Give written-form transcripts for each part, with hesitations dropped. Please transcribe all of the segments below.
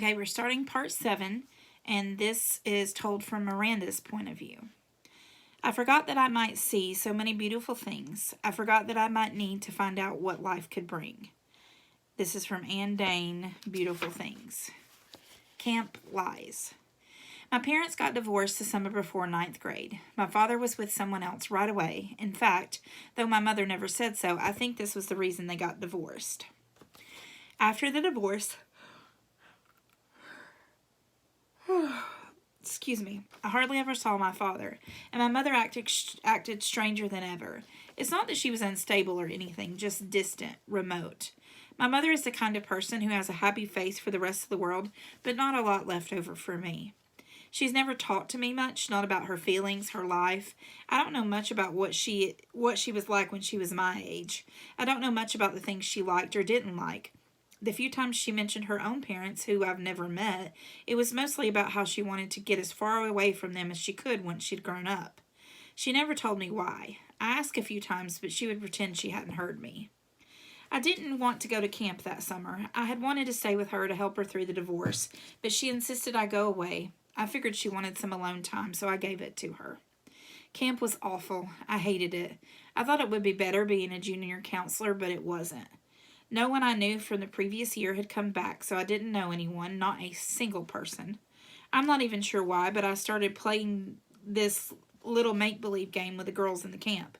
Okay, we're starting part 7, and this is told from Miranda's point of view. I forgot that I might see so many beautiful things. I forgot that I might need to find out what life could bring. This is from Ann Dane, Beautiful Things. Camp Lies. My parents got divorced the summer before ninth grade. My father was with someone else right away. In fact, though my mother never said so, I think this was the reason they got divorced. After the divorce, excuse me, I hardly ever saw my father, and my mother acted stranger than ever. It's not that she was unstable or anything, just distant, remote. My mother is the kind of person who has a happy face for the rest of the world, but not a lot left over for me. She's never talked to me much, not about her feelings, her life. I don't know much about what she was like when she was my age. I don't know much about the things she liked or didn't like. The few times she mentioned her own parents, who I've never met, it was mostly about how she wanted to get as far away from them as she could once she'd grown up. She never told me why. I asked a few times, but she would pretend she hadn't heard me. I didn't want to go to camp that summer. I had wanted to stay with her to help her through the divorce, but she insisted I go away. I figured she wanted some alone time, so I gave it to her. Camp was awful. I hated it. I thought it would be better being a junior counselor, but it wasn't. No one I knew from the previous year had come back, so I didn't know anyone, not a single person. I'm not even sure why, but I started playing this little make-believe game with the girls in the camp.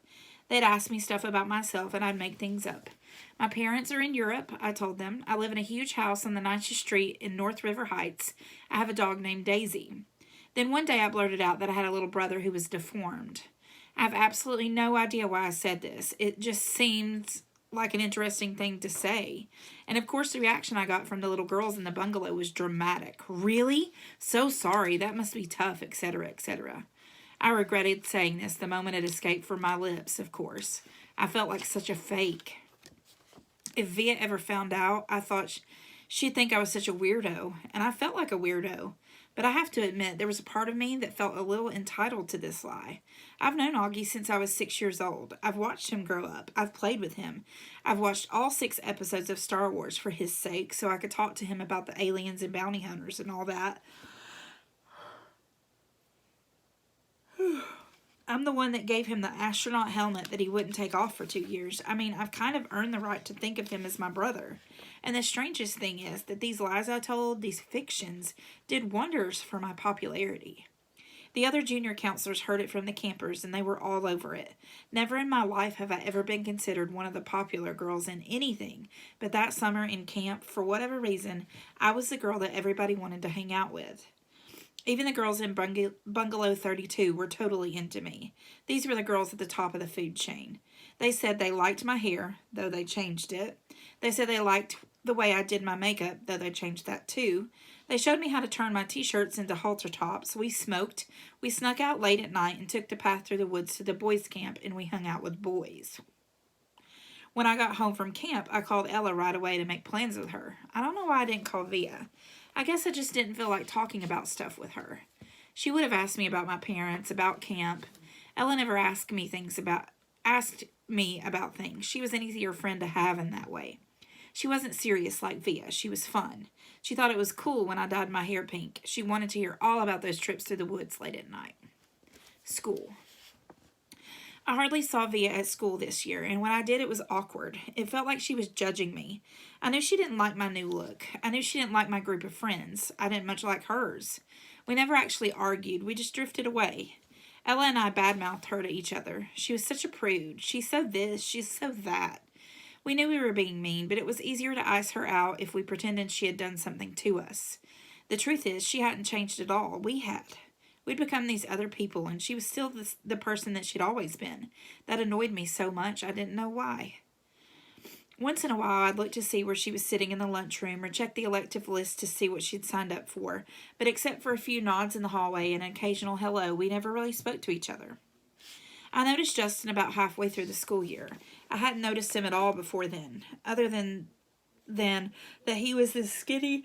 They'd ask me stuff about myself, and I'd make things up. My parents are in Europe, I told them. I live in a huge house on the nicest street in North River Heights. I have a dog named Daisy. Then one day I blurted out that I had a little brother who was deformed. I have absolutely no idea why I said this. It just seemed like an interesting thing to say. And of course the reaction I got from the little girls in the bungalow was dramatic. Really? So sorry, that must be tough, etc., etc. I regretted saying this the moment it escaped from my lips, of course. I felt like such a fake. If Via ever found out, I thought she'd think I was such a weirdo, and I felt like a weirdo. But I have to admit, there was a part of me that felt a little entitled to this lie. I've known Augie since I was 6 years old. I've watched him grow up. I've played with him. I've watched all 6 episodes of Star Wars for his sake, so I could talk to him about the aliens and bounty hunters and all that. I'm the one that gave him the astronaut helmet that he wouldn't take off for 2 years. I mean, I've kind of earned the right to think of him as my brother. And the strangest thing is that these lies I told, these fictions, did wonders for my popularity. The other junior counselors heard it from the campers, and they were all over it. Never in my life have I ever been considered one of the popular girls in anything, but that summer in camp, for whatever reason, I was the girl that everybody wanted to hang out with. Even the girls in Bungalow 32 were totally into me. These were the girls at the top of the food chain. They said they liked my hair, though they changed it. They said they liked the way I did my makeup, though they changed that too. They showed me how to turn my t-shirts into halter tops. We smoked. We snuck out late at night and took the path through the woods to the boys' camp, and we hung out with boys. When I got home from camp, I called Ella right away to make plans with her. I don't know why I didn't call Via. I guess I just didn't feel like talking about stuff with her. She would have asked me about my parents, about camp. Ella never asked me about things. She was an easier friend to have in that way. She wasn't serious like Via. She was fun. She thought it was cool when I dyed my hair pink. She wanted to hear all about those trips through the woods late at night. School. I hardly saw Via at school this year, and when I did, it was awkward. It felt like she was judging me. I knew she didn't like my new look. I knew she didn't like my group of friends. I didn't much like hers. We never actually argued. We just drifted away. Ella and I badmouthed her to each other. She was such a prude. She's so this, she's so that. We knew we were being mean, but it was easier to ice her out if we pretended she had done something to us. The truth is, she hadn't changed at all. We had. We'd become these other people, and she was still the person that she'd always been. That annoyed me so much, I didn't know why. Once in a while, I'd look to see where she was sitting in the lunchroom or check the elective list to see what she'd signed up for, but except for a few nods in the hallway and an occasional hello, we never really spoke to each other. I noticed Justin about halfway through the school year. I hadn't noticed him at all before then, other than that he was this skinny,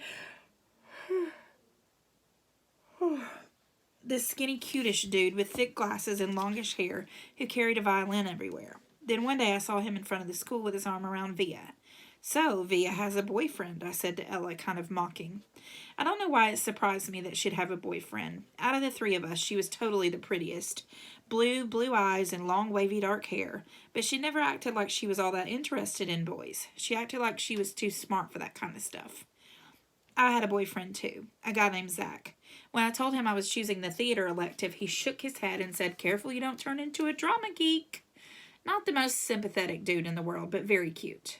cutish dude with thick glasses and longish hair who carried a violin everywhere. Then one day I saw him in front of the school with his arm around Via. So, Via has a boyfriend, I said to Ella, kind of mocking. I don't know why it surprised me that she'd have a boyfriend. Out of the three of us, she was totally the prettiest. Blue eyes and long wavy dark hair, but she never acted like she was all that interested in boys. She acted like she was too smart for that kind of stuff. I had a boyfriend too, a guy named Zach. When I told him I was choosing the theater elective, he shook his head and said, "Careful you don't turn into a drama geek." Not the most sympathetic dude in the world, but very cute.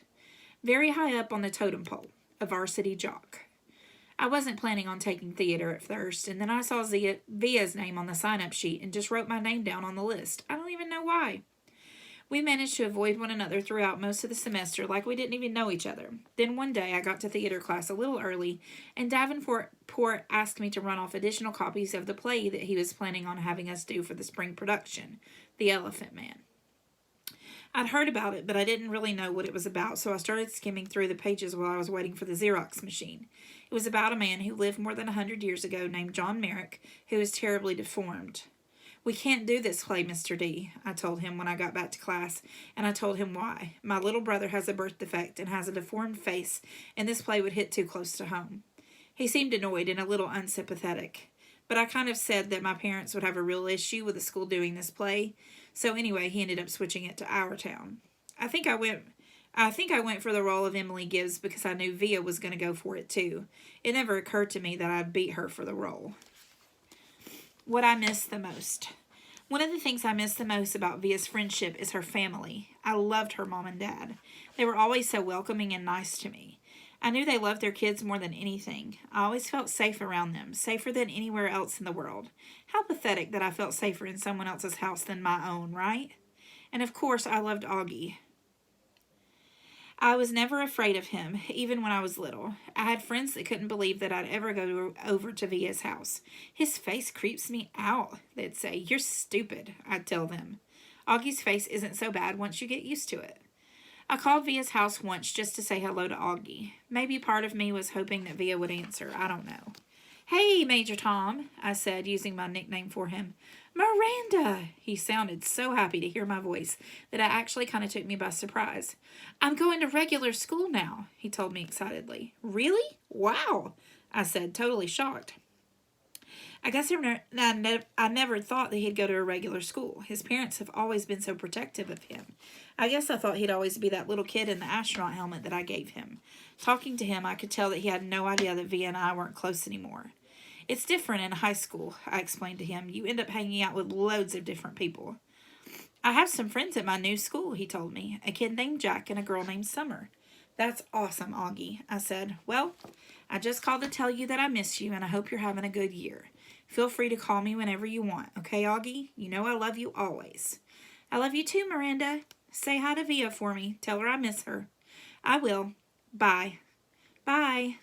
Very high up on the totem pole, a varsity jock. I wasn't planning on taking theater at first, and then I saw Via's name on the sign-up sheet and just wrote my name down on the list. I don't even know why. We managed to avoid one another throughout most of the semester like we didn't even know each other. Then one day I got to theater class a little early, and Davenport asked me to run off additional copies of the play that he was planning on having us do for the spring production, The Elephant Man. I'd heard about it, but I didn't really know what it was about, so I started skimming through the pages while I was waiting for the Xerox machine. It was about a man who lived more than 100 years ago named John Merrick, who was terribly deformed. "We can't do this play, Mr. D," I told him when I got back to class, and I told him why. My little brother has a birth defect and has a deformed face, and this play would hit too close to home. He seemed annoyed and a little unsympathetic, but I kind of said that my parents would have a real issue with the school doing this play, so anyway, he ended up switching it to our town. I think I went for the role of Emily Gibbs because I knew Via was going to go for it too. It never occurred to me that I'd beat her for the role. What I miss the most. One of the things I miss the most about Via's friendship is her family. I loved her mom and dad. They were always so welcoming and nice to me. I knew they loved their kids more than anything. I always felt safe around them, safer than anywhere else in the world. How pathetic that I felt safer in someone else's house than my own, right? And of course, I loved Augie. I was never afraid of him, even when I was little. I had friends that couldn't believe that I'd ever go over to Via's house. "His face creeps me out," they'd say. "You're stupid," I'd tell them. Augie's face isn't so bad once you get used to it. I called Via's house once just to say hello to Augie. Maybe part of me was hoping that Via would answer. I don't know. "Hey, Major Tom," I said, using my nickname for him. "Miranda!" He sounded so happy to hear my voice that it actually kind of took me by surprise. "I'm going to regular school now," he told me excitedly. "Really? Wow," I said, totally shocked. I guess I never thought that he'd go to a regular school. His parents have always been so protective of him. I guess I thought he'd always be that little kid in the astronaut helmet that I gave him. Talking to him, I could tell that he had no idea that Via and I weren't close anymore. "It's different in high school," I explained to him. "You end up hanging out with loads of different people." "I have some friends at my new school," he told me. "A kid named Jack and a girl named Summer." "That's awesome, Augie," I said. "Well, I just called to tell you that I miss you and I hope you're having a good year. Feel free to call me whenever you want, okay, Augie? You know I love you always." "I love you too, Miranda. Say hi to Via for me. Tell her I miss her." "I will. Bye." "Bye."